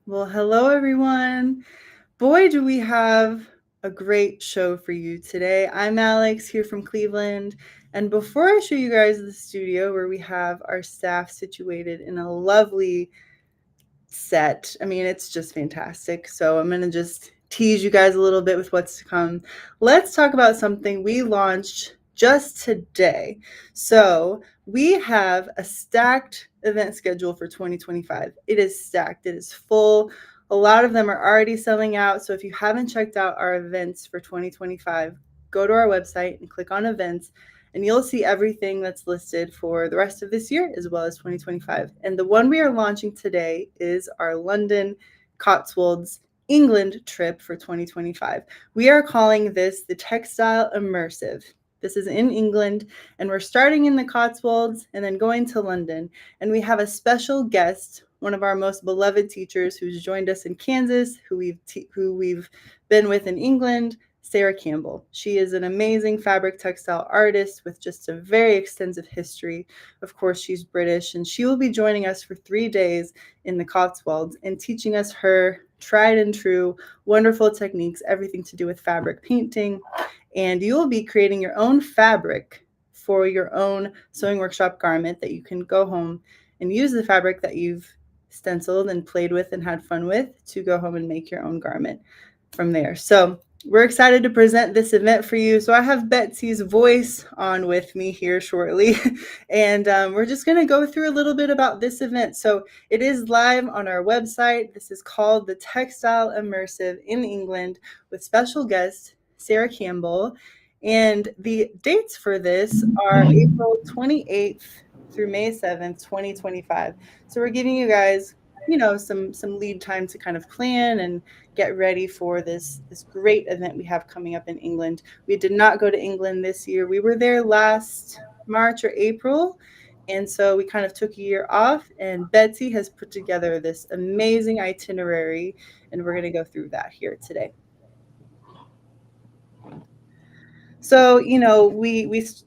Well, hello everyone. Boy, do we have a great show for you today. I'm Alex here from Cleveland. And before I show you guys the studio where we have our staff situated in a lovely set, I mean, it's just fantastic. So I'm going to just tease you guys a little bit with what's to come. Let's talk about something we launched just today. So we have a stacked event schedule for 2025. It is stacked, it is full. A lot of them are already selling out. So if you haven't checked out our events for 2025, go to our website and click on events, and you'll see everything that's listed for the rest of this year as well as 2025. And the one we are launching today is our London Cotswolds England trip for 2025. We are calling this the Textile Immersive. This is in England, and we're starting in the Cotswolds and then going to London. And we have a special guest, one of our most beloved teachers who's joined us in Kansas, who we've been with in England, Sarah Campbell. She is an amazing fabric textile artist with just a very extensive history. Of course, she's British, and she will be joining us for 3 days in the Cotswolds and teaching us her tried and true, wonderful techniques, everything to do with fabric painting. And you will be creating your own fabric for your own sewing workshop garment that you can go home and use the fabric that you've stenciled and played with and had fun with to go home and make your own garment from there. So we're excited to present this event for you. So I have Betsy's voice on with me here shortly, and we're just going to go through a little bit about this event. So it is live on our website. This is called the Textile Immersive in England with special guest Sarah Campbell. And the dates for this are April 28th through May 7th, 2025. So we're giving you guys, some lead time to kind of plan and get ready for this great event we have coming up in England. We did not go to England this year. We were there last March or April, and so we kind of took a year off, and Betsy has put together this amazing itinerary, and we're going to go through that here today. So, it's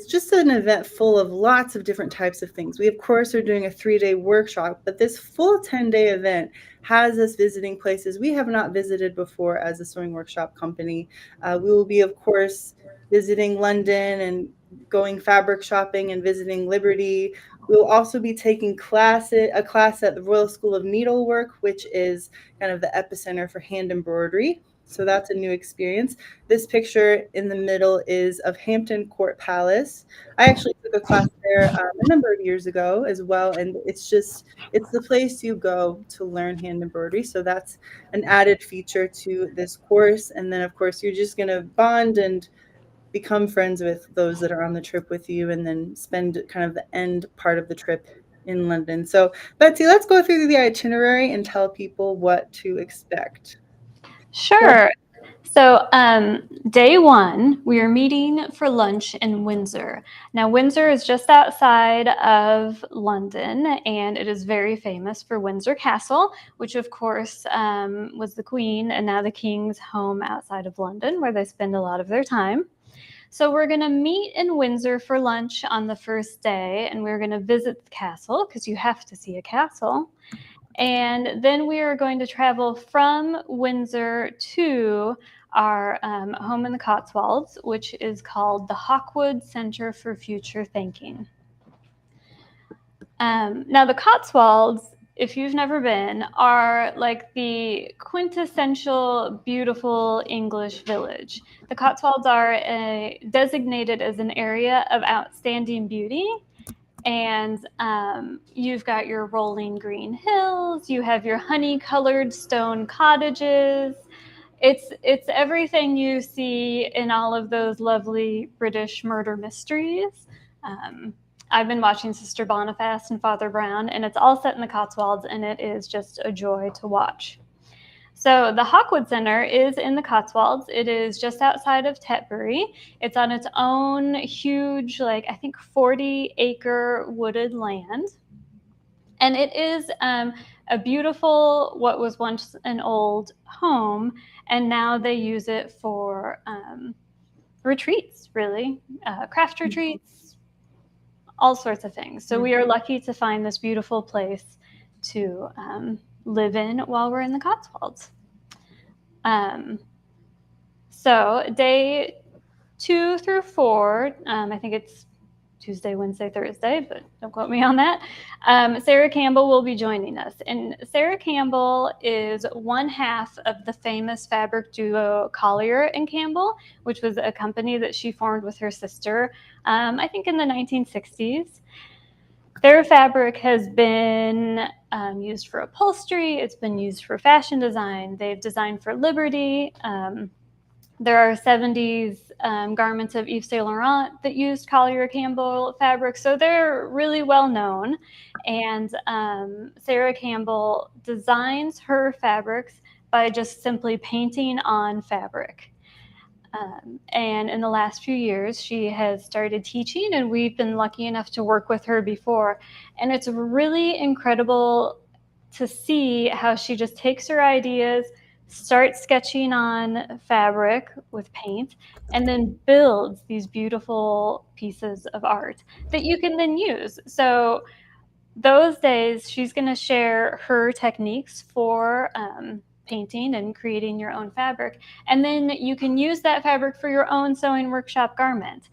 just an event full of lots of different types of things. We, of course, are doing a 3-day workshop, but this full 10-day event has us visiting places we have not visited before as a sewing workshop company. We will be, of course, visiting London and going fabric shopping and visiting Liberty. We will also be taking a class at the Royal School of Needlework, which is kind of the epicenter for hand embroidery. So that's a new experience. This picture in the middle is of Hampton Court Palace. I actually took a class there a number of years ago as well, and it's the place you go to learn hand embroidery. So that's an added feature to this course. And then, of course, you're just going to bond and become friends with those that are on the trip with you, and then spend kind of the end part of the trip in London. So, Betsy, let's go through the itinerary and tell people what to expect. Sure. So, day one, we are meeting for lunch in Windsor. Now, Windsor is just outside of London, and it is very famous for Windsor Castle, which, of course, was the Queen and now the King's home outside of London, where they spend a lot of their time. So we're going to meet in Windsor for lunch on the first day, and we're going to visit the castle because you have to see a castle. And then we are going to travel from Windsor to our home in the Cotswolds, which is called the Hawkwood Center for Future Thinking. Now, the Cotswolds, if you've never been, are like the quintessential beautiful English village. The Cotswolds are designated as an area of outstanding beauty. And you've got your rolling green hills, you have your honey-colored stone cottages. It's everything you see in all of those lovely British murder mysteries. I've been watching Sister Boniface and Father Brown, and it's all set in the Cotswolds, and it is just a joy to watch. So the Hawkwood Center is in the Cotswolds. It is just outside of Tetbury. It's on its own huge, I think 40-acre wooded land. And it is a beautiful, what was once an old home, and now they use it for retreats, really, craft retreats, all sorts of things. So we are lucky to find this beautiful place to live in while we're in the Cotswolds. So day 2 through 4, I think it's Tuesday, Wednesday, Thursday, but don't quote me on that. Sarah Campbell will be joining us. And Sarah Campbell is one half of the famous fabric duo Collier and Campbell, which was a company that she formed with her sister, I think in the 1960s. Their fabric has been used for upholstery. It's been used for fashion design. They've designed for Liberty. There are 70s garments of Yves Saint Laurent that used Collier Campbell fabric, so they're really well known. And Sarah Campbell designs her fabrics by just simply painting on fabric. And in the last few years, she has started teaching, and we've been lucky enough to work with her before. And it's really incredible to see how she just takes her ideas, starts sketching on fabric with paint, and then builds these beautiful pieces of art that you can then use. So those days, she's going to share her techniques for painting and creating your own fabric. And then you can use that fabric for your own sewing workshop garment.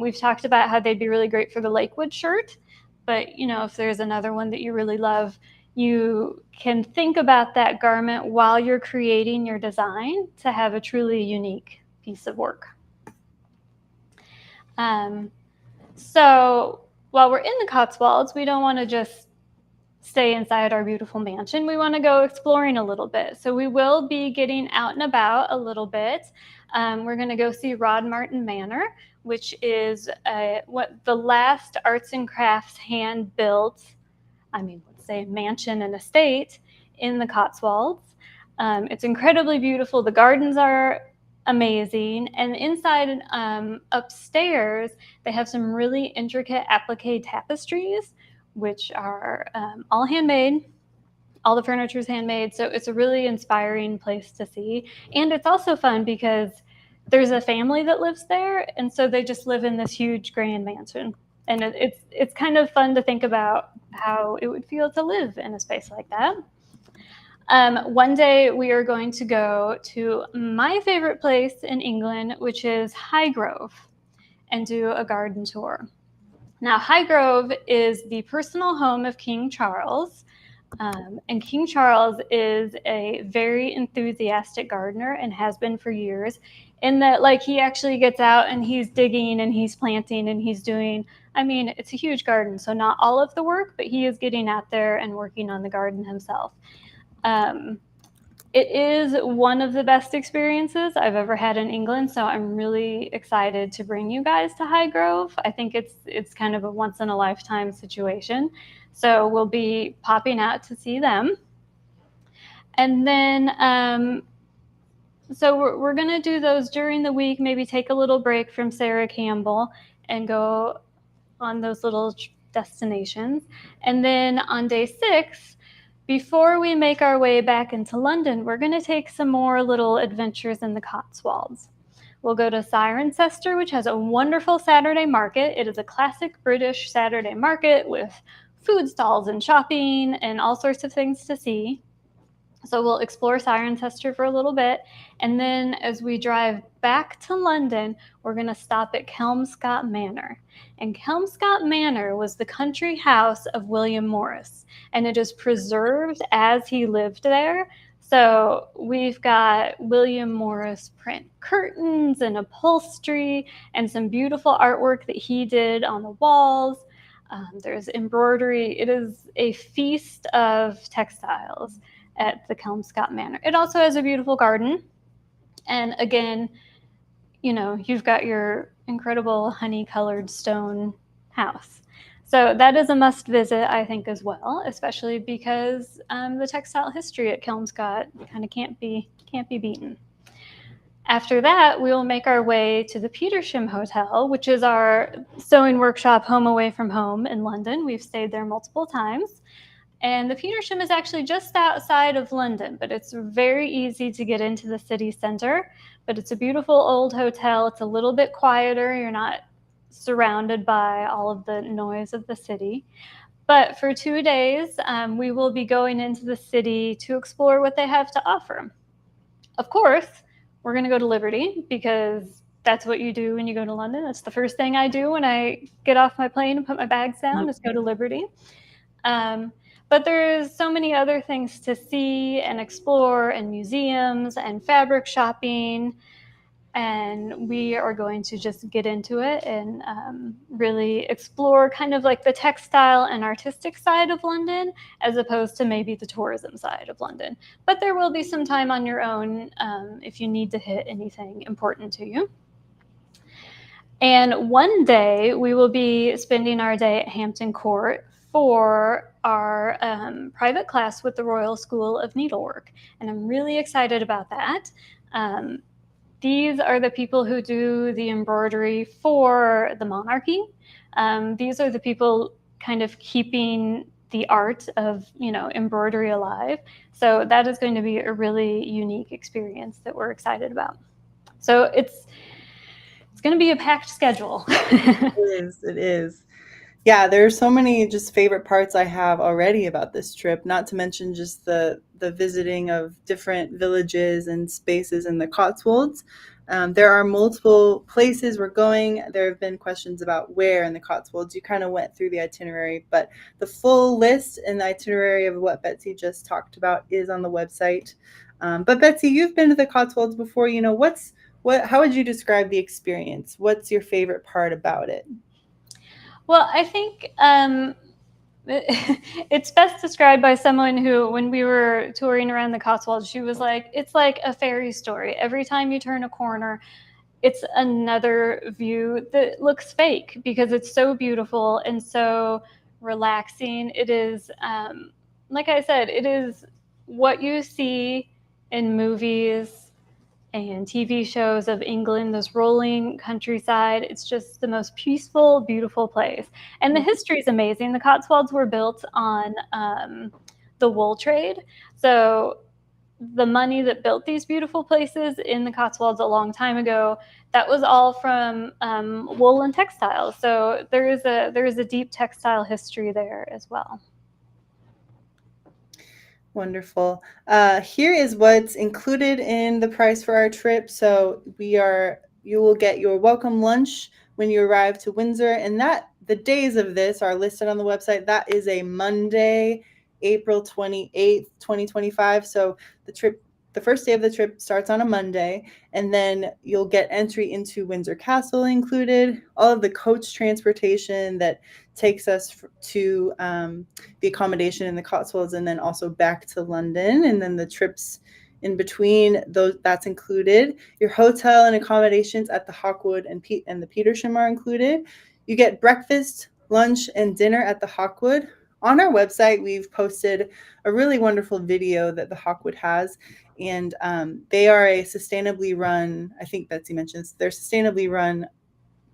We've talked about how they'd be really great for the Lakewood shirt, but you know, if there's another one that you really love, you can think about that garment while you're creating your design to have a truly unique piece of work. So while we're in the Cotswolds, we don't want to just stay inside our beautiful mansion. We want to go exploring a little bit. So we will be getting out and about a little bit. We're going to go see Rodmartin Manor, which is what the last arts and crafts hand-built, let's say mansion and estate in the Cotswolds. It's incredibly beautiful. The gardens are amazing. And inside upstairs, they have some really intricate applique tapestries, which are all handmade. All the furniture is handmade. So it's a really inspiring place to see. And it's also fun because there's a family that lives there. And so they just live in this huge grand mansion. And it's kind of fun to think about how it would feel to live in a space like that. One day we are going to go to my favorite place in England, which is Highgrove, and do a garden tour. Now, Highgrove is the personal home of King Charles, and King Charles is a very enthusiastic gardener and has been for years, in that like he actually gets out and he's digging and he's planting and he's doing, it's a huge garden, so not all of the work, but he is getting out there and working on the garden himself. It is one of the best experiences I've ever had in England, so I'm really excited to bring you guys to Highgrove. I think it's kind of a once-in-a-lifetime situation, so we'll be popping out to see them. And then, so we're going to do those during the week, maybe take a little break from Sarah Campbell and go on those little destinations. And then on day 6, before we make our way back into London, we're going to take some more little adventures in the Cotswolds. We'll go to Cirencester, which has a wonderful Saturday market. It is a classic British Saturday market with food stalls and shopping and all sorts of things to see. So we'll explore Cirencester for a little bit. And then as we drive back to London, we're going to stop at Kelmscott Manor. And Kelmscott Manor was the country house of William Morris, and it is preserved as he lived there. So we've got William Morris print curtains and upholstery and some beautiful artwork that he did on the walls. There's embroidery. It is a feast of textiles at the Kelmscott Manor. It also has a beautiful garden. And again, you've got your incredible honey-colored stone house. So that is a must visit, I think, as well, especially because the textile history at Kelmscott kind of can't be beaten. After that, we will make our way to the Petersham Hotel, which is our sewing workshop home away from home in London. We've stayed there multiple times. And the Petersham is actually just outside of London, but it's very easy to get into the city center. But it's a beautiful old hotel. It's a little bit quieter. You're not surrounded by all of the noise of the city. But for 2 days, we will be going into the city to explore what they have to offer. Of course, we're going to go to Liberty because that's what you do when you go to London. That's the first thing I do when I get off my plane and put my bags down is go to Liberty. But there's so many other things to see and explore, and museums and fabric shopping. And we are going to just get into it and really explore kind of like the textile and artistic side of London, as opposed to maybe the tourism side of London. But there will be some time on your own if you need to hit anything important to you. And one day we will be spending our day at Hampton Court for our private class with the Royal School of Needlework. And I'm really excited about that. These are the people who do the embroidery for the monarchy. These are the people kind of keeping the art of, embroidery alive. So that is going to be a really unique experience that we're excited about. So it's going to be a packed schedule. It is. Yeah, there are so many just favorite parts I have already about this trip, not to mention just the visiting of different villages and spaces in the Cotswolds. There are multiple places we're going. There have been questions about where in the Cotswolds. You kind of went through the itinerary, but the full list and the itinerary of what Betsy just talked about is on the website. But Betsy, you've been to the Cotswolds before. How would you describe the experience? What's your favorite part about it? Well, I think it's best described by someone who, when we were touring around the Cotswolds, she was like, it's like a fairy story. Every time you turn a corner, it's another view that looks fake because it's so beautiful and so relaxing. It is, like I said, it is what you see in movies and TV shows of England, this rolling countryside. It's just the most peaceful, beautiful place. And the history is amazing. The Cotswolds were built on the wool trade. So the money that built these beautiful places in the Cotswolds a long time ago, that was all from wool and textiles. So there is a deep textile history there as well. Wonderful. Here is what's included in the price for our trip. So you will get your welcome lunch when you arrive to Windsor, and the days of this are listed on the website. That is a Monday, April 28th, 2025. So the first day of the trip starts on a Monday, and then you'll get entry into Windsor Castle included, all of the coach transportation that takes us to the accommodation in the Cotswolds, and then also back to London, and then the trips in between those, that's included. Your hotel and accommodations at the Hawkwood and the Petersham are included. You get breakfast, lunch, and dinner at the Hawkwood. On our website, we've posted a really wonderful video that the Hawkwood has, and they are a sustainably run, I think Betsy mentions, they're sustainably run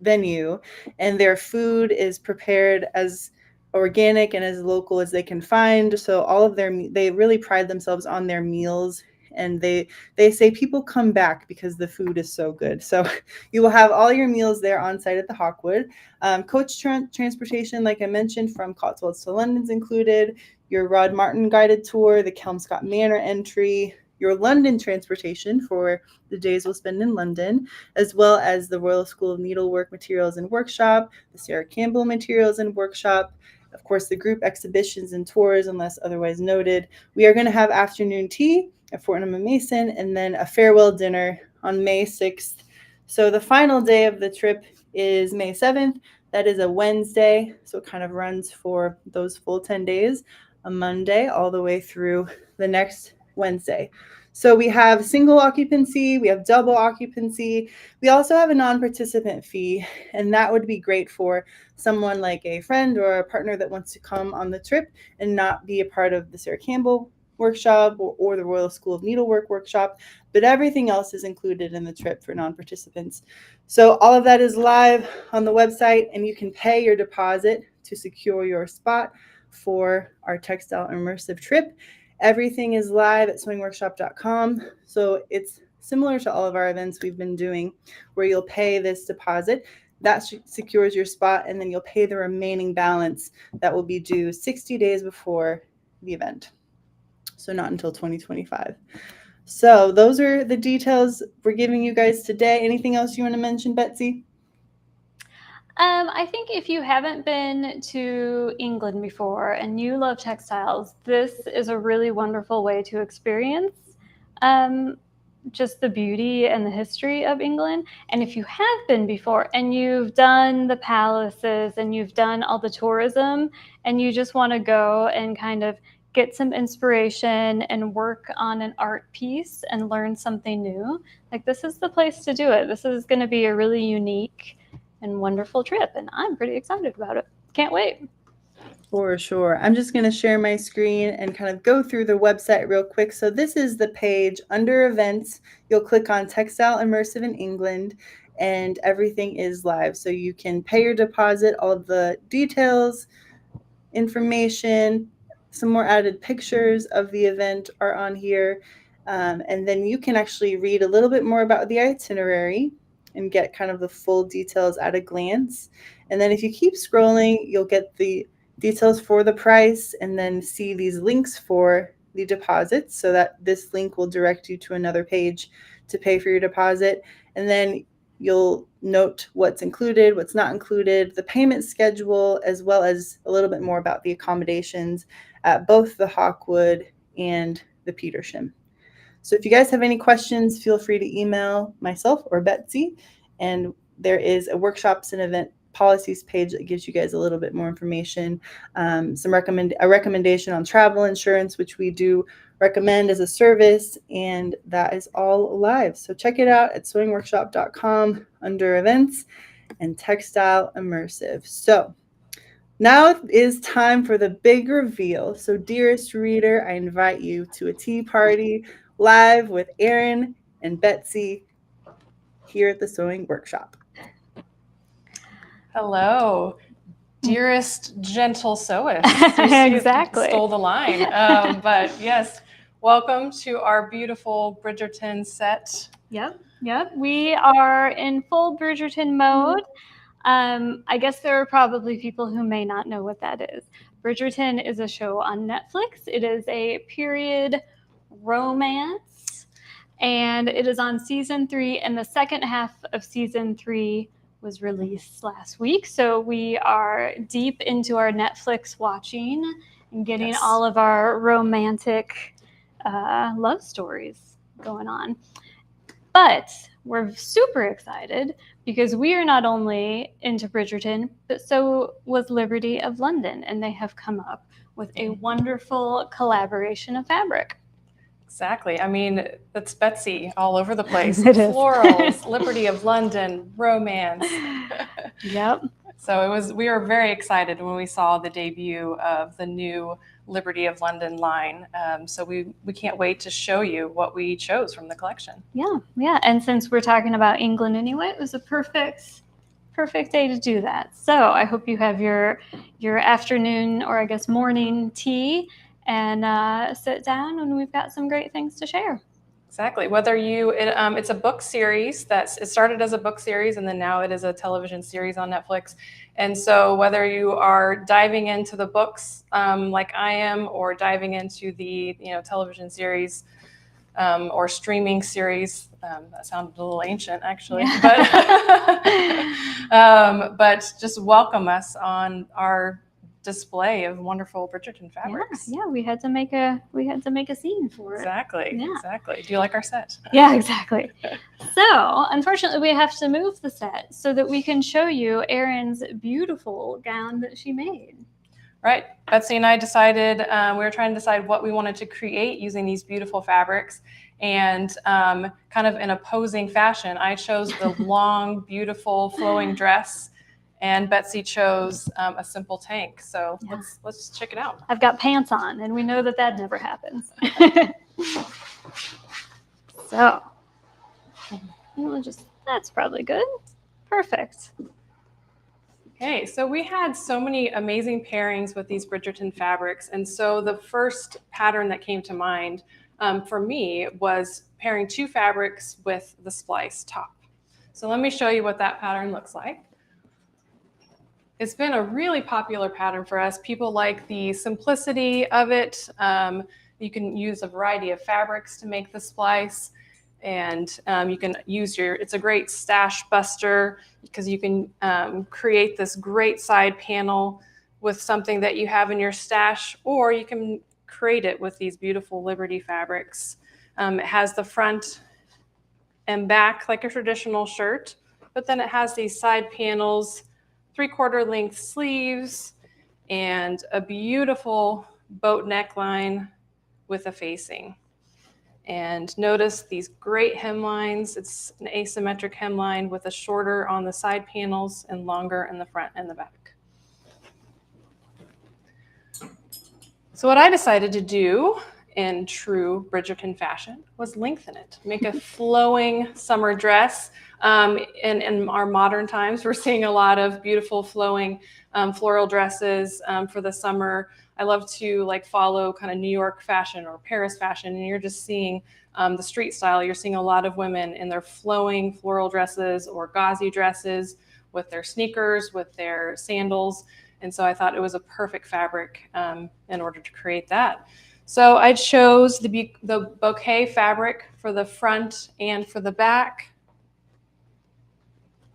venue, and their food is prepared as organic and as local as they can find. So they really pride themselves on their meals, and they say people come back because the food is so good. So you will have all your meals there on site at the Hawkwood. Coach transportation, like I mentioned, from Cotswolds to London's included. Your Rod Martin guided tour, the Kelmscott Manor entry, your London transportation for the days we'll spend in London, as well as the Royal School of Needlework Materials and Workshop, the Sarah Campbell Materials and Workshop, of course, the group exhibitions and tours, unless otherwise noted. We are going to have afternoon tea at Fortnum and Mason, and then a farewell dinner on May 6th. So the final day of the trip is May 7th. That is a Wednesday, so it kind of runs for those full 10 days, a Monday all the way through the next Wednesday. So we have single occupancy, we have double occupancy. We also have a non-participant fee, and that would be great for someone like a friend or a partner that wants to come on the trip and not be a part of the Sarah Campbell workshop or the Royal School of Needlework workshop, but everything else is included in the trip for non-participants. So all of that is live on the website, and you can pay your deposit to secure your spot for our Textile Immersive trip. Everything is live at sewingworkshop.com. So it's similar to all of our events we've been doing, where you'll pay this deposit. that secures your spot, and then you'll pay the remaining balance that will be due 60 days before the event. So not until 2025. So those are the details we're giving you guys today. Anything else you want to mention, Betsy? I think if you haven't been to England before and you love textiles, this is a really wonderful way to experience just the beauty and the history of England. And if you have been before and you've done the palaces and you've done all the tourism and you just want to go and kind of get some inspiration and work on an art piece and learn something new, like this is the place to do it. This is going to be a really unique and wonderful trip, and I'm pretty excited about it. Can't wait. For sure. I'm just going to share my screen and kind of go through the website real quick. So this is the page under events. You'll click on Textile Immersive in England, and everything is live. So you can pay your deposit, all of the details, information, some more added pictures of the event are on here. And then you can actually read a little bit more about the itinerary and get kind of the full details at a glance. And then if you keep scrolling, you'll get the details for the price and then see these links for the deposits, so that this link will direct you to another page to pay for your deposit. And then you'll note what's included, what's not included, the payment schedule, as well as a little bit more about the accommodations at both the Hawkwood and the Petersham. So if you guys have any questions, feel free to email myself or Betsy. And there is a workshops and event policies page that gives you guys a little bit more information. A recommendation on travel insurance, which we do recommend as a service, and that is all live. So check it out at sewingworkshop.com under events and Textile Immersive. So now it is time for the big reveal. So dearest reader, I invite you to a tea party live with Erin and Betsy here at the Sewing Workshop. Hello, dearest gentle sewist. Exactly. You stole the line. But yes, welcome to our beautiful Bridgerton set. Yep. We are in full Bridgerton mode. I guess there are probably people who may not know what that is. Bridgerton is a show on Netflix. It is a period romance, and it is on season 3, and the second half of season 3 was released last week. So we are deep into our Netflix watching and getting all of our romantic love stories going on. But we're super excited because we are not only into Bridgerton, but so was Liberty of London, and they have come up with a wonderful collaboration of fabric. Exactly. I mean, that's Betsy all over the place. It is. Florals, Liberty of London, romance. Yep. So we were very excited when we saw the debut of the new Liberty of London line. So we can't wait to show you what we chose from the collection. Yeah. And since we're talking about England anyway, it was a perfect day to do that. So I hope you have your afternoon, or I guess morning tea, and sit down, and we've got some great things to share. Exactly. Whether it's a book series it started as a book series, and then now it is a television series on Netflix. And so whether you are diving into the books like I am, or diving into the television series or streaming series, that sounded a little ancient actually, but just welcome us on our display of wonderful Bridgerton fabrics. Yeah, we had to make a scene for it. Exactly. Do you like our set? Yeah, exactly. So unfortunately we have to move the set so that we can show you Erin's beautiful gown that she made. Right. Betsy and I decided, we were trying to decide what we wanted to create using these beautiful fabrics, and kind of in a posing fashion, I chose the long, beautiful flowing dress, and Betsy chose a simple tank. So let's check it out. I've got pants on, and we know that never happens. So that's probably good. Perfect. Okay, so we had so many amazing pairings with these Bridgerton fabrics. And so the first pattern that came to mind for me was pairing 2 fabrics with the Splice top. So let me show you what that pattern looks like. It's been a really popular pattern for us. People like the simplicity of it. You can use a variety of fabrics to make the splice, and you can use it's a great stash buster because you can create this great side panel with something that you have in your stash, or you can create it with these beautiful Liberty fabrics. It has the front and back like a traditional shirt, but then it has these side panels, 3/4 length sleeves, and a beautiful boat neckline with a facing. And notice these great hemlines. It's an asymmetric hemline with a shorter on the side panels and longer in the front and the back. So what I decided to do in true Bridgerton fashion was lengthen it, make a flowing summer dress. In our modern times, we're seeing a lot of beautiful flowing floral dresses for the summer. I love to like follow kind of New York fashion or Paris fashion, and you're just seeing the street style. You're seeing a lot of women in their flowing floral dresses or gauzy dresses with their sneakers, with their sandals. And so I thought it was a perfect fabric in order to create that. So I chose the bouquet fabric for the front and for the back.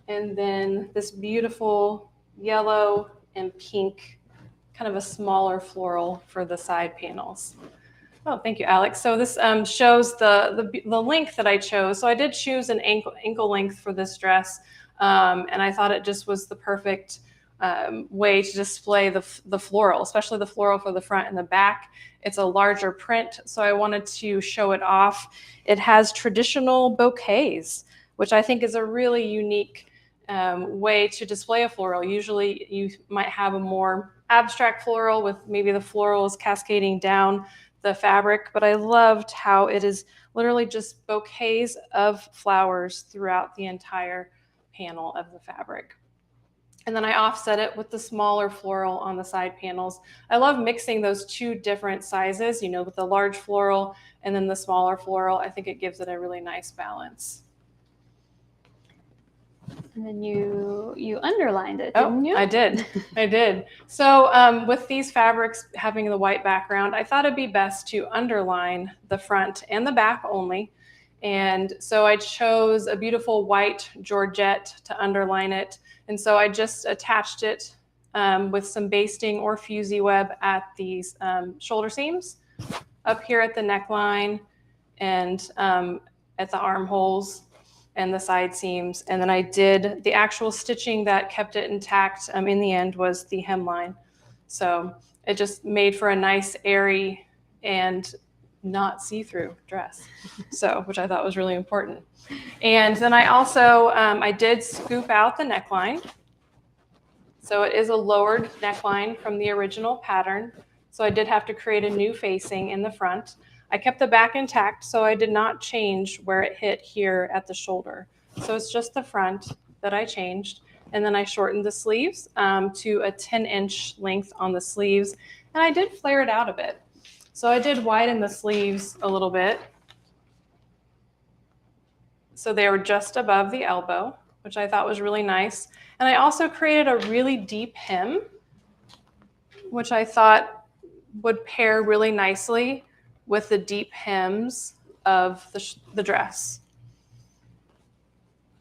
And then this beautiful yellow and pink, kind of a smaller floral for the side panels. Oh, thank you, Alex. So this shows the length that I chose. So I did choose an ankle length for this dress. And I thought it just was the perfect way to display the floral, especially the floral for the front and the back. It's a larger print, so I wanted to show it off. It has traditional bouquets, which I think is a really unique way to display a floral. Usually you might have a more abstract floral with maybe the florals cascading down the fabric, but I loved how it is literally just bouquets of flowers throughout the entire panel of the fabric. And then I offset it with the smaller floral on the side panels. I love mixing those two different sizes, you know, with the large floral and then the smaller floral. I think it gives it a really nice balance. And then you underlined it, didn't you? I did. I did. So with these fabrics having the white background, I thought it'd be best to underline the front and the back only. And so I chose a beautiful white georgette to underline it. And so I just attached it with some basting or fusee web at these shoulder seams, up here at the neckline, and at the armholes and the side seams. And then I did the actual stitching that kept it intact in the end was the hemline. So it just made for a nice, airy, and not see-through dress, so which I thought was really important. And then I also I did scoop out the neckline, so it is a lowered neckline from the original pattern. So I did have to create a new facing in the front. I kept the back intact, so I did not change where it hit here at the shoulder. So it's just the front that I changed, and then I shortened the sleeves to a 10-inch length on the sleeves, and I did flare it out a bit. So I did widen the sleeves a little bit. So they were just above the elbow, which I thought was really nice. And I also created a really deep hem, which I thought would pair really nicely with the deep hems of the dress,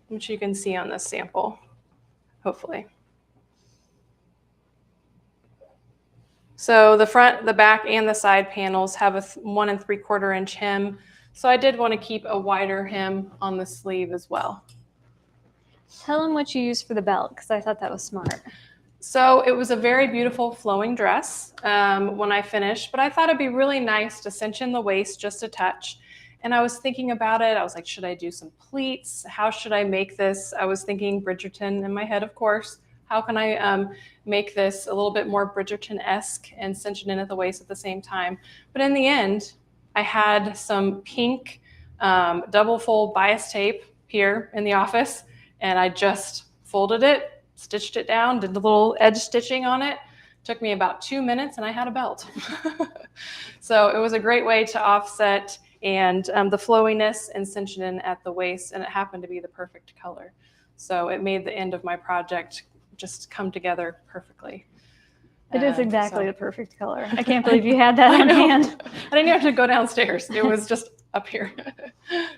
which you can see on this sample, hopefully. So the front, the back, and the side panels have a 1 3/4 inch hem. So I did want to keep a wider hem on the sleeve as well. Tell them what you used for the belt, because I thought that was smart. So it was a very beautiful flowing dress when I finished, but I thought it'd be really nice to cinch in the waist just a touch. And I was thinking about it. I was like, should I do some pleats? How should I make this? I was thinking Bridgerton in my head, of course. How can I make this a little bit more Bridgerton-esque and cinch it in at the waist at the same time? But in the end, I had some pink double fold bias tape here in the office, and I just folded it, stitched it down, did the little edge stitching on it. Took me about 2 minutes, and I had a belt. So it was a great way to offset and the flowiness and cinch it in at the waist, and it happened to be the perfect color. So it made the end of my project just come together perfectly. It is exactly the perfect color. I can't believe you had that on hand. I didn't have to go downstairs. It was just up here.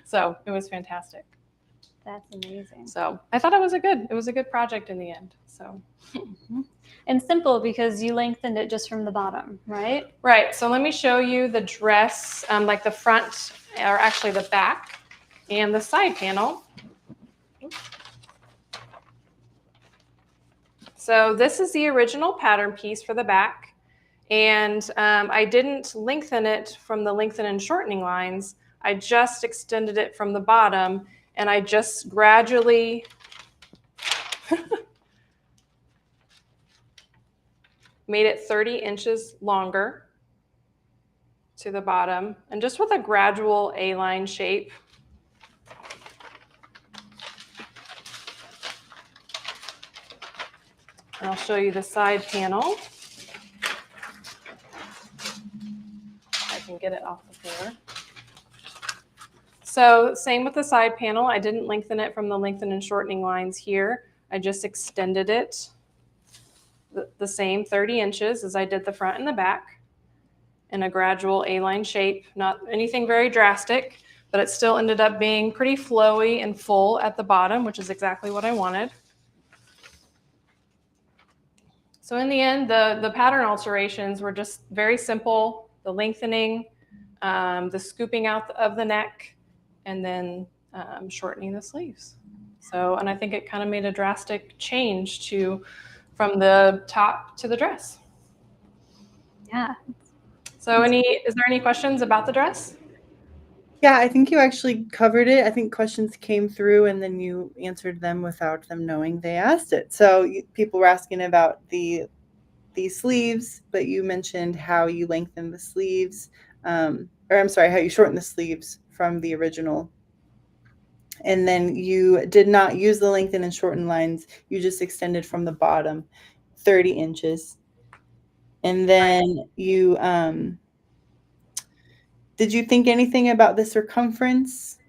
So it was fantastic. That's amazing. So I thought it was a good project in the end. So. And simple because you lengthened it just from the bottom, right? Right. So let me show you the dress, like the front, or actually the back and the side panel. So this is the original pattern piece for the back. And I didn't lengthen it from the lengthen and shortening lines. I just extended it from the bottom, and I just gradually made it 30 inches longer to the bottom, and just with a gradual A-line shape. And I'll show you the side panel. I can get it off the floor. So same with the side panel. I didn't lengthen it from the lengthen and shortening lines here. I just extended it the same 30 inches as I did the front and the back in a gradual A-line shape. Not anything very drastic, but it still ended up being pretty flowy and full at the bottom, which is exactly what I wanted. So in the end, the pattern alterations were just very simple. The lengthening, the scooping out of the neck, and then shortening the sleeves. So, and I think it kind of made a drastic change from the top to the dress. Yeah. So is there any questions about the dress? Yeah, I think you actually covered it. I think questions came through and then you answered them without them knowing they asked it. So people were asking about the sleeves, but you mentioned how you lengthened the sleeves, how you shortened the sleeves from the original. And then you did not use the lengthen and shorten lines. You just extended from the bottom 30 inches. And then you, did you think anything about the circumference?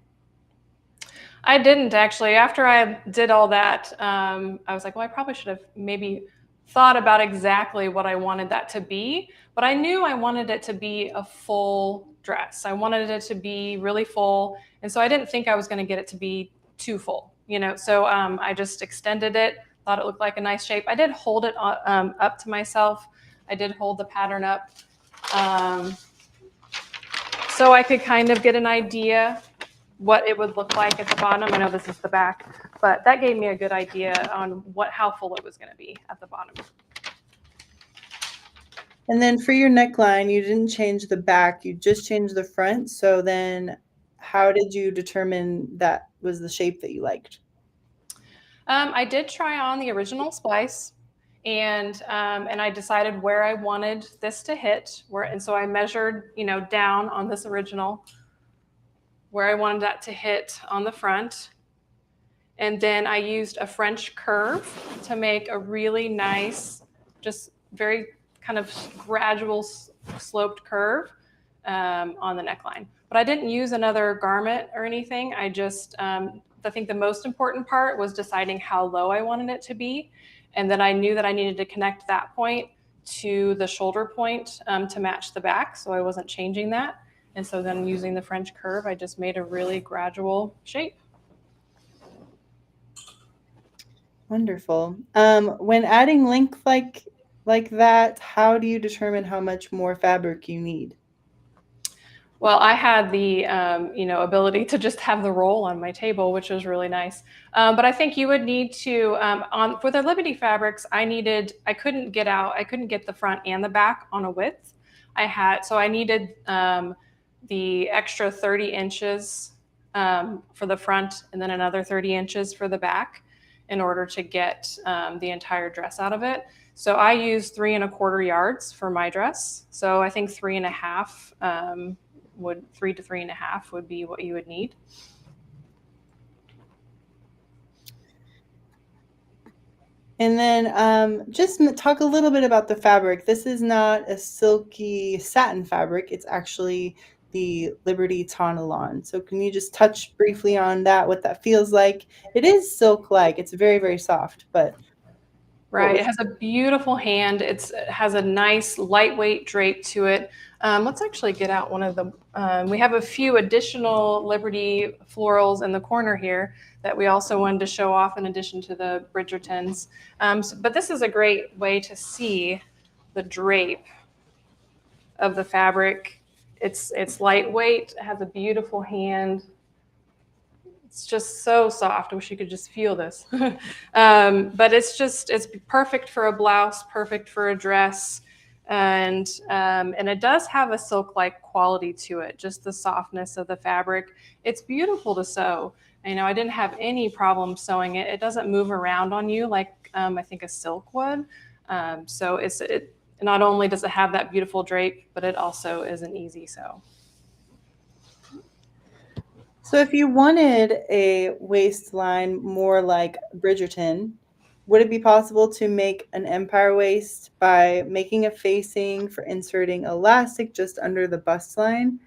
I didn't actually. After I did all that, I was like, well, I probably should have maybe thought about exactly what I wanted that to be, but I knew I wanted it to be a full dress. I wanted it to be really full. And so I didn't think I was going to get it to be too full, so I just extended it, thought it looked like a nice shape. I did hold it up to myself. I did hold the pattern up so I could kind of get an idea what it would look like at the bottom. I know this is the back, but that gave me a good idea on how full it was going to be at the bottom. And then for your neckline, you didn't change the back, you just changed the front. So then how did you determine that was the shape that you liked? I did try on the original Splice, and I decided where I wanted this to hit, and so I measured, down on this original, where I wanted that to hit on the front. And then I used a French curve to make a really nice, just very kind of gradual sloped curve on the neckline. But I didn't use another garment or anything. I just, I think the most important part was deciding how low I wanted it to be. And then I knew that I needed to connect that point to the shoulder point to match the back. So I wasn't changing that. And so then using the French curve, I just made a really gradual shape. Wonderful. When adding length like that, how do you determine how much more fabric you need? Well, I had the ability to just have the roll on my table, which was really nice. But I think you would need to for the Liberty fabrics, I couldn't get the front and the back on a width. So I needed the extra 30 inches for the front and then another 30 inches for the back in order to get the entire dress out of it. So I used 3 1/4 yards for my dress. So I think 3 1/2 3 to 3 1/2 would be what you would need. And then just talk a little bit about the fabric. This is not a silky satin fabric. It's actually the Liberty Tana Lawn. So can you just touch briefly on that, what that feels like? It is silk-like. It's very, very soft, but. Right. It has a beautiful hand. It has a nice lightweight drape to it. Let's actually get out one of the, we have a few additional Liberty florals in the corner here that we also wanted to show off in addition to the Bridgertons. But this is a great way to see the drape of the fabric. It's lightweight, it has a beautiful hand. It's just so soft. I wish you could just feel this. But it's perfect for a blouse, perfect for a dress. And it does have a silk-like quality to it, just the softness of the fabric. It's beautiful to sew. You know, I didn't have any problem sewing it. It doesn't move around on you like I think a silk would. So it not only does it have that beautiful drape, but it also is an easy sew. So if you wanted a waistline more like Bridgerton, would it be possible to make an empire waist by making a facing for inserting elastic just under the bust line?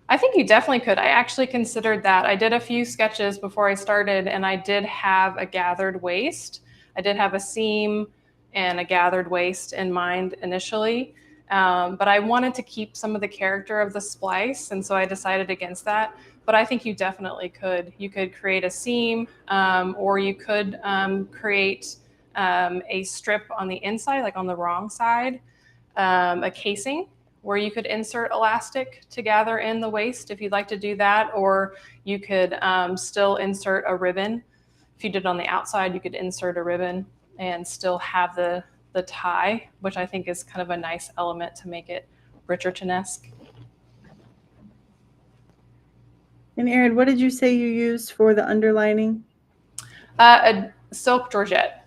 I think you definitely could. I actually considered that. I did a few sketches before I started, and I did have a gathered waist. I did have a seam and a gathered waist in mind initially, but I wanted to keep some of the character of the splice, and so I decided against that. But I think you definitely could. You could create a seam, or you could create a strip on the inside, like on the wrong side, a casing where you could insert elastic to gather in the waist if you'd like to do that, or you could still insert a ribbon. If you did it on the outside, you could insert a ribbon and still have the tie, which I think is kind of a nice element to make it Bridgerton-esque. And Erin, what did you say you used for the underlining? A silk georgette.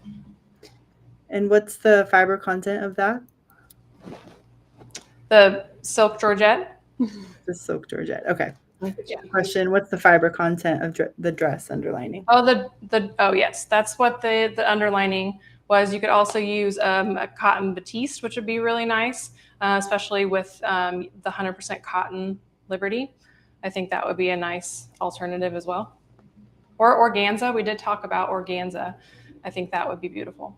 And what's the fiber content of that? The silk georgette? The silk georgette. Okay. Yeah. Question, what's the fiber content of the dress underlining? Oh, oh yes, that's what the underlining was. You could also use a cotton batiste, which would be really nice, especially with the 100% cotton Liberty. I think that would be a nice alternative as well. Or organza. We did talk about organza. I think that would be beautiful.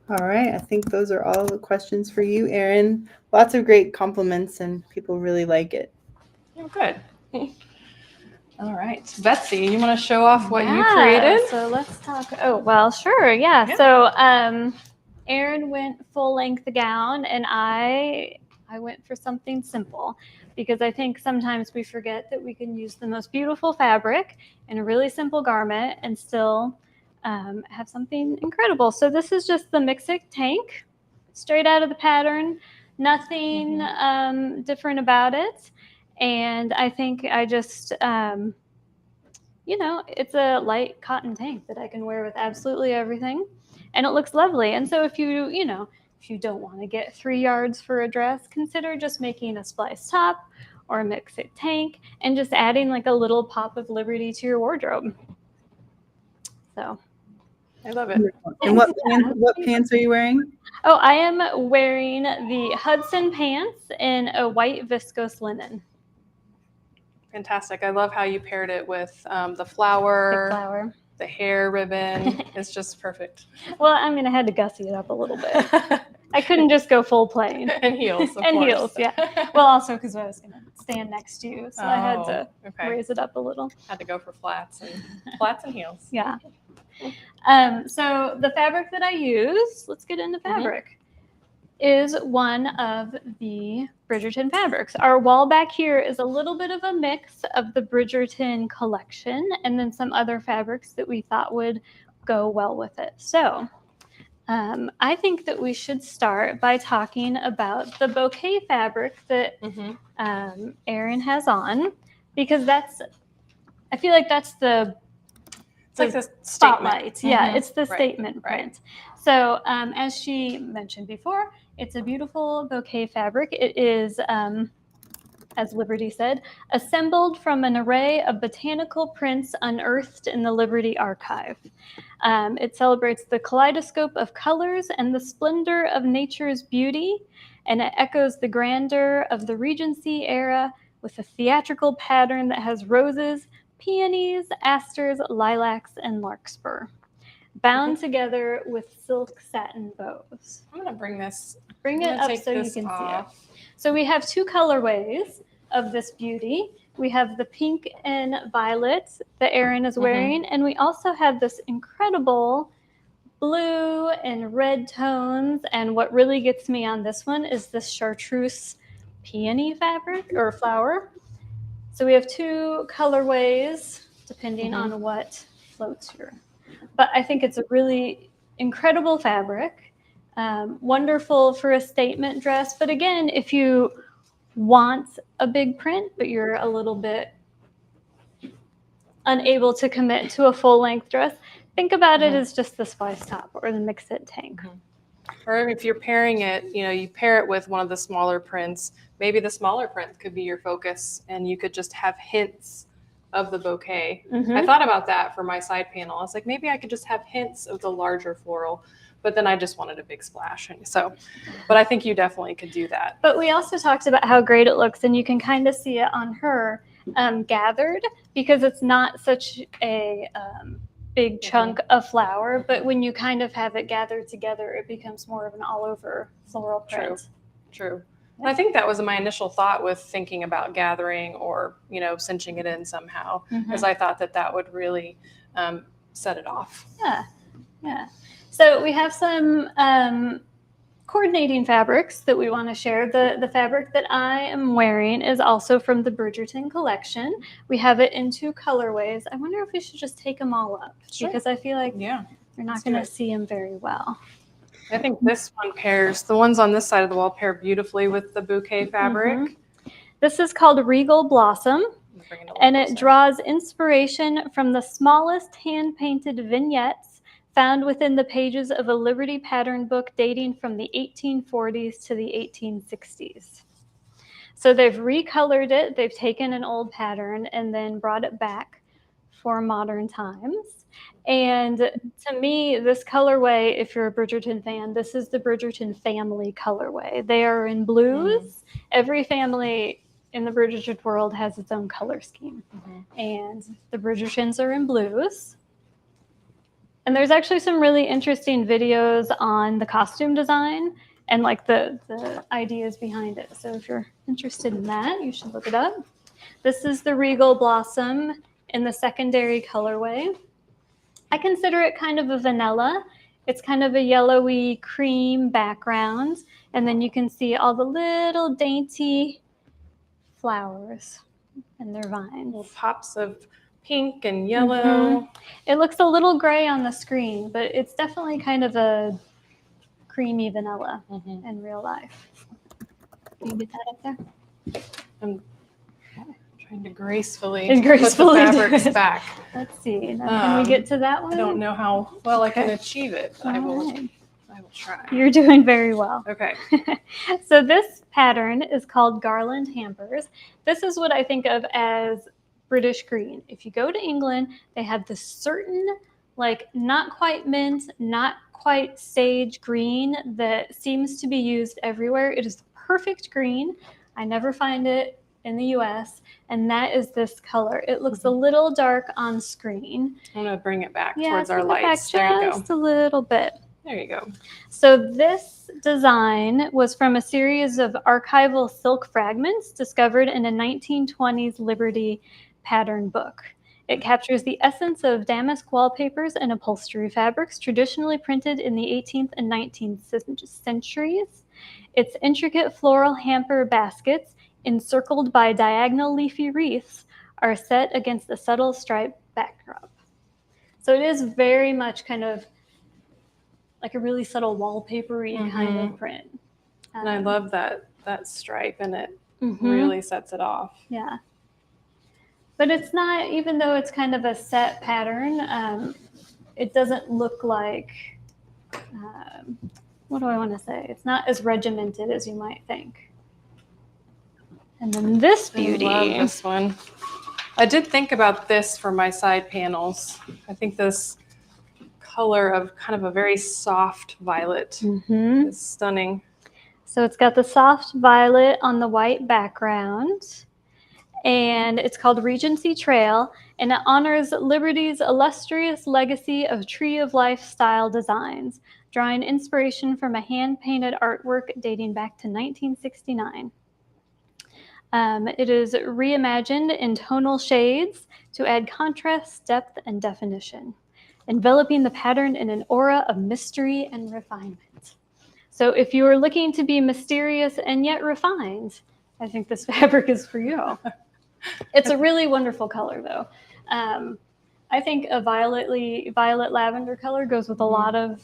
All right. I think those are all the questions for you, Erin. Lots of great compliments, and people really like it. Oh, good. All right. Betsy, you want to show off what you created? So let's talk. Oh, well, sure. Yeah. So Erin went full length gown, and I went for something simple, because I think sometimes we forget that we can use the most beautiful fabric in a really simple garment and still have something incredible. So this is just the MixIt Tank, straight out of the pattern, nothing different about it. And I think I just, you know, it's a light cotton tank that I can wear with absolutely everything, and it looks lovely. And so if you, you know, if you don't want to get 3 yards for a dress, consider just making a splice top or a MixIt Tank and just adding like a little pop of Liberty to your wardrobe. So I love it. And what pants are you wearing? Oh, I am wearing the Hudson pants in a white viscose linen. Fantastic. I love how you paired it with the flower, the hair ribbon. It's just perfect. Well, I mean, I had to gussy it up a little bit. I couldn't just go full plain. And heels, of and course. heels, yeah. Well, also because I was going to stand next to you, so I had to raise it up a little. Had to go for flats and heels. Yeah. So the fabric that I use, let's get into fabric, is one of the Bridgerton fabrics. Our wall back here is a little bit of a mix of the Bridgerton collection and then some other fabrics that we thought would go well with it. So I think that we should start by talking about the bouquet fabric that Erin has on, because I feel like that's it's like the spotlight. Yeah, it's the statement print. So as she mentioned before, it's a beautiful bouquet fabric. It is, as Liberty said, assembled from an array of botanical prints unearthed in the Liberty Archive. It celebrates the kaleidoscope of colors and the splendor of nature's beauty, and it echoes the grandeur of the Regency era with a theatrical pattern that has roses, peonies, asters, lilacs, and larkspur, bound together with silk satin bows. I'm going to bring this. Bring it up so you can see it. So we have two colorways of this beauty. We have the pink and violet that Erin is wearing, and we also have this incredible blue and red tones. And what really gets me on this one is this chartreuse peony fabric or flower. So we have two colorways depending on what floats here. But I think it's a really incredible fabric, wonderful for a statement dress. But again, if you want a big print, but you're a little bit unable to commit to a full-length dress, think about it as just the Splice top or the MixIt Tank. Or if you're pairing it, you pair it with one of the smaller prints. Maybe the smaller print could be your focus, and you could just have hints of the bouquet. I thought about that for my side panel. I was like, maybe I could just have hints of the larger floral, but then I just wanted a big splash. But I think you definitely could do that. But we also talked about how great it looks, and you can kind of see it on her gathered, because it's not such a big chunk of flower, but when you kind of have it gathered together, it becomes more of an all-over floral print. True. And I think that was my initial thought with thinking about gathering or, cinching it in somehow, because I thought that would really set it off. Yeah. So we have some coordinating fabrics that we want to share. The fabric that I am wearing is also from the Bridgerton collection. We have it in two colorways. I wonder if we should just take them all up, because I feel like you're not going to see them very well. I think this one pairs, the ones on this side of the wall pair beautifully with the bouquet fabric. This is called Regal Blossom, and it draws inspiration from the smallest hand-painted vignettes found within the pages of a Liberty pattern book dating from the 1840s to the 1860s. So they've recolored it. They've taken an old pattern and then brought it back for modern times. And to me, this colorway, if you're a Bridgerton fan, this is the Bridgerton family colorway. They are in blues. Every family in the Bridgerton world has its own color scheme. And the Bridgertons are in blues. And there's actually some really interesting videos on the costume design and like the ideas behind it. So if you're interested in that, you should look it up. This is the Regal Blossom in the secondary colorway. I consider it kind of a vanilla. It's kind of a yellowy cream background. And then you can see all the little dainty flowers and their vines. Little pops of pink and yellow. It looks a little gray on the screen, but it's definitely kind of a creamy vanilla in real life. Can you get that up there? I'm trying to gracefully put the fabrics back. Let's see. Now, can we get to that one? I don't know how well I can achieve it, but I will try. You're doing very well. Okay. So this pattern is called Garland Hampers. This is what I think of as British green. If you go to England, they have this certain, like, not quite mint, not quite sage green that seems to be used everywhere. It is the perfect green. I never find it in the US, and that is this color. It looks a little dark on screen. I'm going to bring it back towards our lights. There you go. Just a little bit. There you go. So this design was from a series of archival silk fragments discovered in a 1920s Liberty pattern book. It captures the essence of damask wallpapers and upholstery fabrics traditionally printed in the 18th and 19th centuries. Its intricate floral hamper baskets, encircled by diagonal leafy wreaths, are set against a subtle striped backdrop. So it is very much kind of like a really subtle wallpapery kind of print. And I love that stripe in it. Really sets it off. Yeah. But it's not, even though it's kind of a set pattern, it doesn't look like, what do I want to say? It's not as regimented as you might think. And then this beauty. I love this one. I did think about this for my side panels. I think this color of kind of a very soft violet is stunning. So it's got the soft violet on the white background. and it's called Regency Trail, and it honors Liberty's illustrious legacy of Tree of Life style designs, drawing inspiration from a hand-painted artwork dating back to 1969. It is reimagined in tonal shades to add contrast, depth, and definition, enveloping the pattern in an aura of mystery and refinement. So if you are looking to be mysterious and yet refined, I think this fabric is for you. It's a really wonderful color, though. I think a violet lavender color goes with a lot of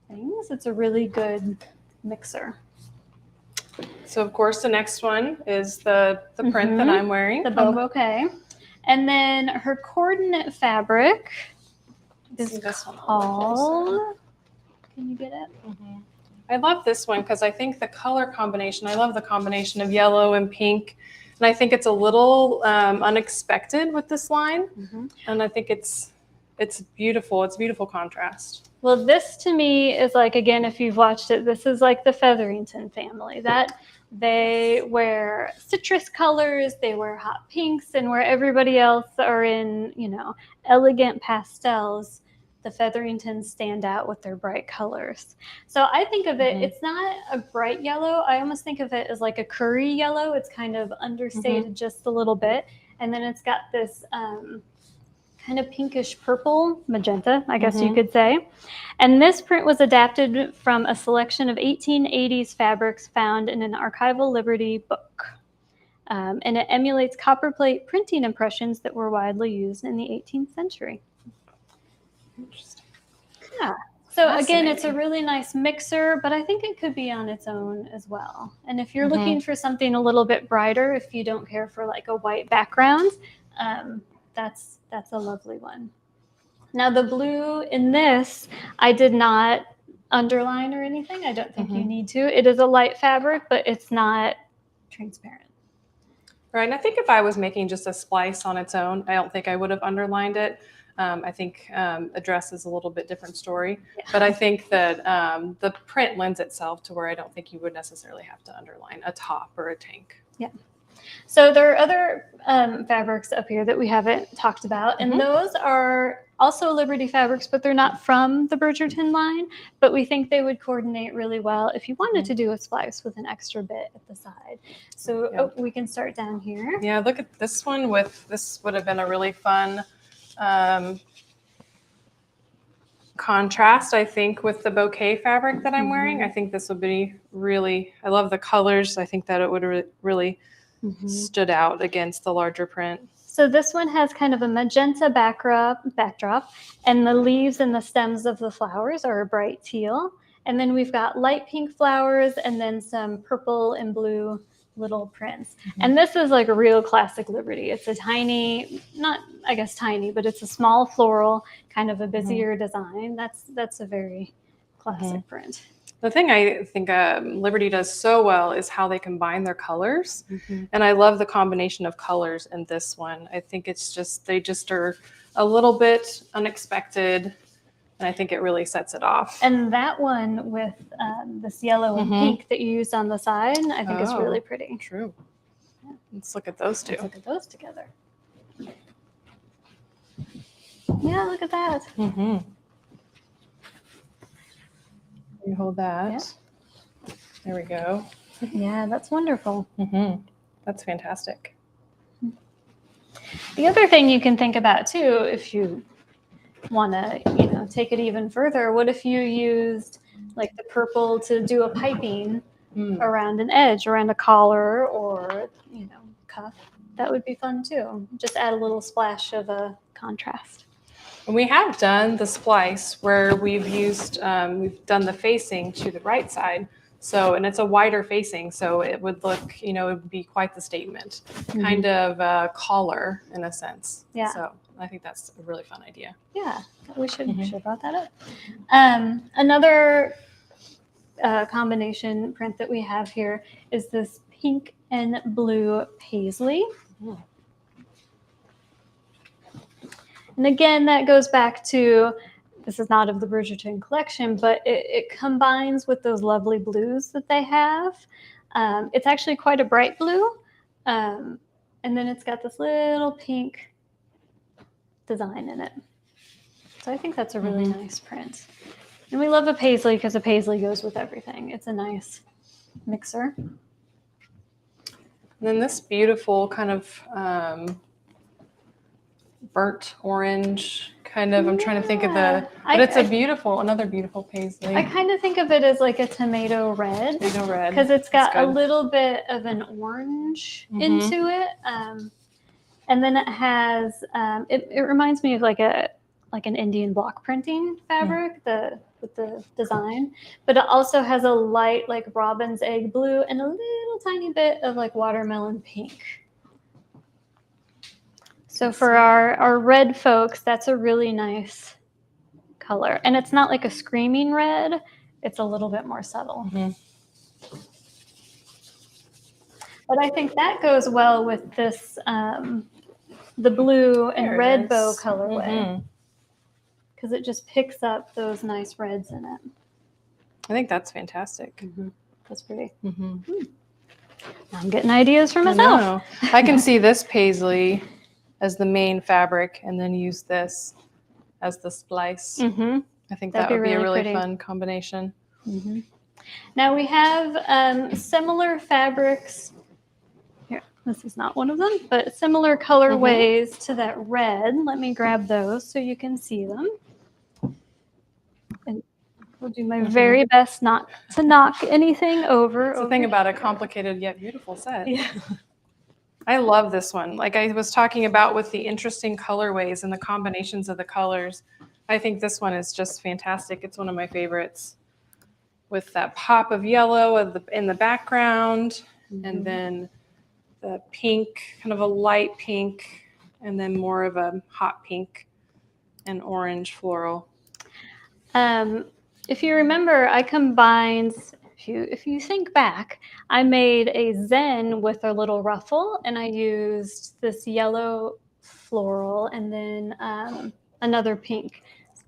things. It's a really good mixer. So of course the next one is the print that I'm wearing. The bow bouquet. And then her coordinate fabric is called, can you get it? I love this one because I think the color combination, I love the combination of yellow and pink. And I think it's a little unexpected with this line. And I think it's beautiful. It's beautiful contrast. Well, this to me is like, again, if you've watched it, this is like the Featherington family. That they wear citrus colors, they wear hot pinks, and where everybody else are in, you know, elegant pastels, the Featheringtons stand out with their bright colors. So I think of it, it's not a bright yellow. I almost think of it as like a curry yellow. It's kind of understated just a little bit. And then it's got this kind of pinkish purple magenta, I guess you could say. And this print was adapted from a selection of 1880s fabrics found in an archival Liberty book. And it emulates copperplate printing impressions that were widely used in the 18th century. Interesting. Yeah. So again, it's a really nice mixer, but I think it could be on its own as well. And if you're looking for something a little bit brighter, if you don't care for like a white background, that's a lovely one. Now the blue in this, I did not underline or anything. I don't think you need to. It is a light fabric, but it's not transparent. Right, and I think if I was making just a splice on its own, I don't think I would have underlined it. I think a dress is a little bit different story, but I think that the print lends itself to where I don't think you would necessarily have to underline a top or a tank. Yeah. So there are other fabrics up here that we haven't talked about, and those are also Liberty fabrics, but they're not from the Bridgerton line, but we think they would coordinate really well if you wanted to do a splice with an extra bit at the side. So we can start down here. Yeah, look at this one this would have been a really fun contrast, I think, with the bouquet fabric that I'm wearing. I think this would be really, I love the colors. I think that it would really stood out against the larger print. So this one has kind of a magenta backdrop, and the leaves and the stems of the flowers are a bright teal. And then we've got light pink flowers and then some purple and blue little prints. And this is like a real classic Liberty. It's a tiny, not, I guess tiny, but it's a small floral, kind of a busier design. That's a very classic print. The thing I think Liberty does so well is how they combine their colors. And I love the combination of colors in this one. I think it's just, they just are a little bit unexpected. And I think it really sets it off. And that one with this yellow and pink that you used on the side, I think is really pretty. True. Yeah. Let's look at those two. Let's look at those together. Yeah, look at that. You hold that. Yeah. There we go. Yeah, that's wonderful. That's fantastic. The other thing you can think about too, if you want to, take it even further, what if you used like the purple to do a piping around an edge, around a collar or, cuff? That would be fun too. Just add a little splash of a contrast. And we have done the splice where we've done the facing to the right side. So, and it's a wider facing, so it would look, it would be quite the statement, kind of a collar in a sense. Yeah. So I think that's a really fun idea. Yeah, we should have brought that up. Another combination print that we have here is this pink and blue paisley. And again, that goes back to, this is not of the Bridgerton collection, but it combines with those lovely blues that they have. It's actually quite a bright blue, And then it's got this little pink design in it. So I think that's a really nice print. And we love a paisley because a paisley goes with everything. It's a nice mixer. And then this beautiful kind of burnt orange kind of, I'm trying to think of but it's another beautiful paisley. I kind of think of it as like a tomato red. Tomato red. Because it's got a little bit of an orange into it. And then it has, it reminds me of like an Indian block printing fabric, with the design, but it also has a light like robin's egg blue and a little tiny bit of like watermelon pink. So for our red folks, that's a really nice color. And it's not like a screaming red. It's a little bit more subtle. But I think that goes well with this, the blue and red bow colorway. Because it just picks up those nice reds in it. I think that's fantastic. That's pretty. I'm getting ideas for myself. I can see this paisley as the main fabric and then use this as the splice. I think that would be a really fun combination. Now we have similar fabrics. Here, this is not one of them, but similar colorways to that red. Let me grab those so you can see them. And I'll do my very best not to knock anything over. That's the thing about a complicated yet beautiful set. I love this one. Like I was talking about with the interesting colorways and the combinations of the colors, I think this one is just fantastic. It's one of my favorites, with that pop of yellow in the background, and then the pink, kind of a light pink, and then more of a hot pink and orange floral. If you remember, I combined, if you think back, I made a zen with a little ruffle, and I used this yellow floral and then another pink.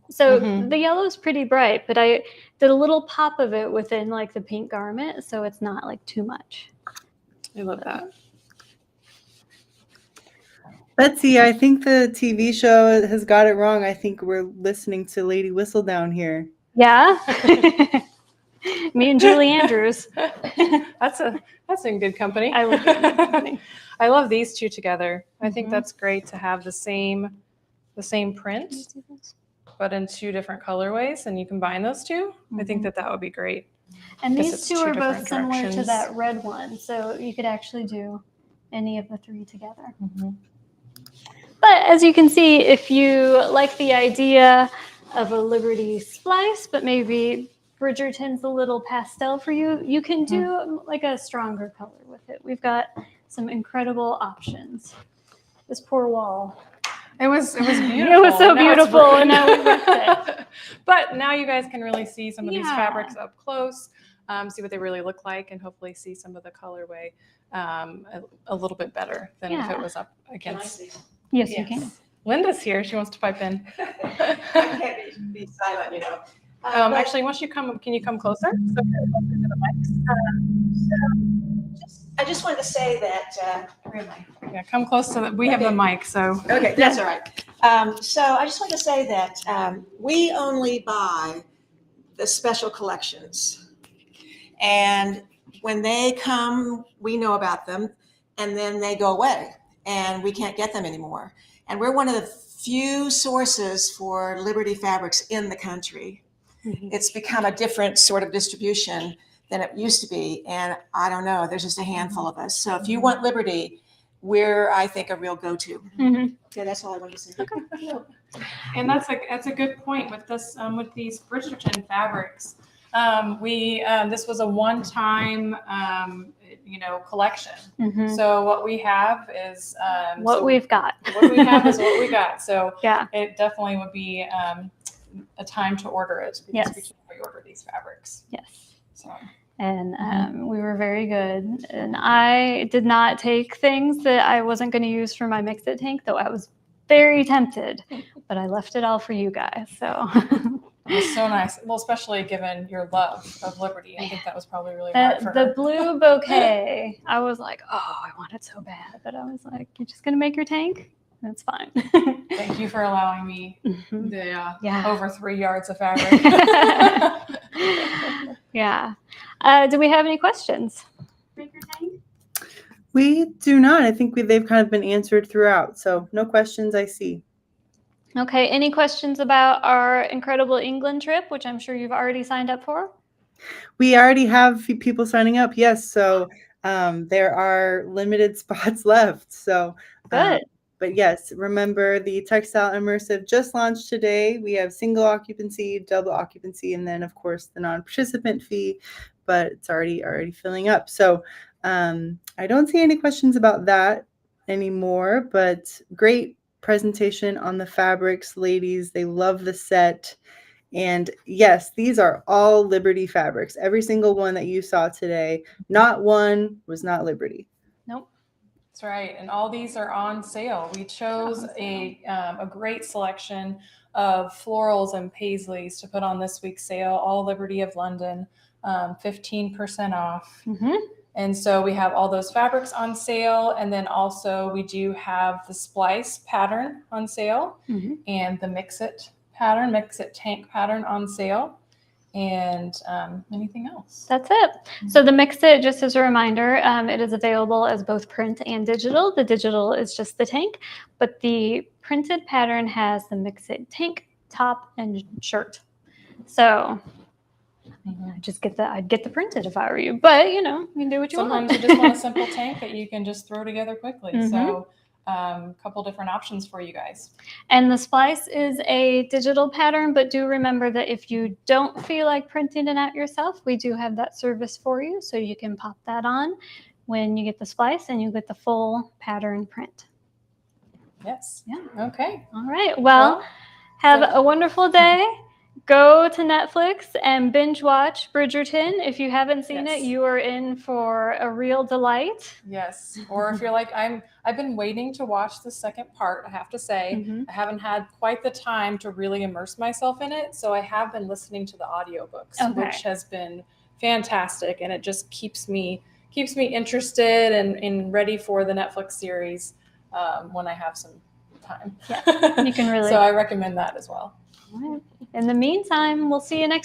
So the yellow is pretty bright, but I did a little pop of it within like the pink garment, so it's not like too much. I love that. Betsy, I think the TV show has got it wrong. I think we're listening to Lady Whistledown here. Yeah. Me and Julie Andrews. That's in good company. I love good company. I love these two together. I think that's great to have the same print, but in two different colorways, and you combine those two. I think that would be great. And these two are both similar to that red one, so you could actually do any of the three together. But as you can see, if you like the idea of a Liberty splice, but maybe Bridgerton's a little pastel for you, you can do like a stronger color with it. We've got some incredible options. This poor wall. It was beautiful. It was so beautiful, and now we ripped it. But now you guys can really see some of these fabrics up close, see what they really look like, and hopefully see some of the colorway a little bit better than if it was up against. Yes, you can. Linda's here. She wants to pipe in. I can't be silent, you know. Actually, can you come closer? So closer to the mics. I just wanted to say that, where am I? Yeah, come close so that we have the mic. So Okay, that's all right. So I just want to say that we only buy the special collections. And when they come, we know about them, and then they go away, and we can't get them anymore. And we're one of the few sources for Liberty fabrics in the country. It's become a different sort of distribution than it used to be. And I don't know, there's just a handful of us. So if you want Liberty, we're, I think, a real go-to. Yeah, that's all I wanted to say. Okay. And that's a good point with this, with these Bridgerton fabrics. This was a one-time, collection. So what we have is what we've got. What we have is what we got. So yeah, it definitely would be a time to order it because we can reorder these fabrics. Yes. So. And we were very good. And I did not take things that I wasn't going to use for my MixIt Tank, though I was very tempted, but I left it all for you guys. So It was so nice. Well, especially given your love of Liberty. I think that was probably really hard for her. The blue bouquet, I was like, oh, I want it so bad. But I was like, you're just going to make your tank? That's fine. Thank you for allowing me the Yeah. over 3 yards of fabric. Yeah. Do we have any questions? Make your tank? We do not. I think they've kind of been answered throughout. So no questions I see. Okay. Any questions about our incredible England trip, which I'm sure you've already signed up for? We already have people signing up. Yes. So there are limited spots left. So Good. But yes, remember the Textile Immersive just launched today. We have single occupancy, double occupancy, and then of course the non-participant fee, but it's already filling up. So I don't see any questions about that anymore, but great presentation on the fabrics, ladies. They love the set. And yes, these are all Liberty fabrics. Every single one that you saw today, not one was not Liberty. Nope. That's right. And all these are on sale. We chose a great selection of florals and paisleys to put on this week's sale, all Liberty of London, 15% off. Mm-hmm. And so we have all those fabrics on sale. And then also we do have the Splice pattern on sale and the MixIt Tank pattern on sale. And anything else? That's it. So the MixIt, just as a reminder, it is available as both print and digital. The digital is just the tank, but the printed pattern has the MixIt tank, top, and shirt. So I'd get the printed if I were you, but you can do what you want. Sometimes you just want a simple tank that you can just throw together quickly. So a couple different options for you guys. And the Splice is a digital pattern, but do remember that if you don't feel like printing it out yourself, we do have that service for you. So you can pop that on when you get the Splice and you get the full pattern print. Yes. Yeah. Okay. All right. Well, have a wonderful day. Go to Netflix and binge watch Bridgerton. If you haven't seen it, you are in for a real delight. Yes. Or if you're like, I've been waiting to watch the second part, I have to say. I haven't had quite the time to really immerse myself in it. So I have been listening to the audiobooks, which has been fantastic. And it just keeps me interested and ready for the Netflix series when I have some time. Yeah, you can really. So I recommend that as well. All right. In the meantime, we'll see you next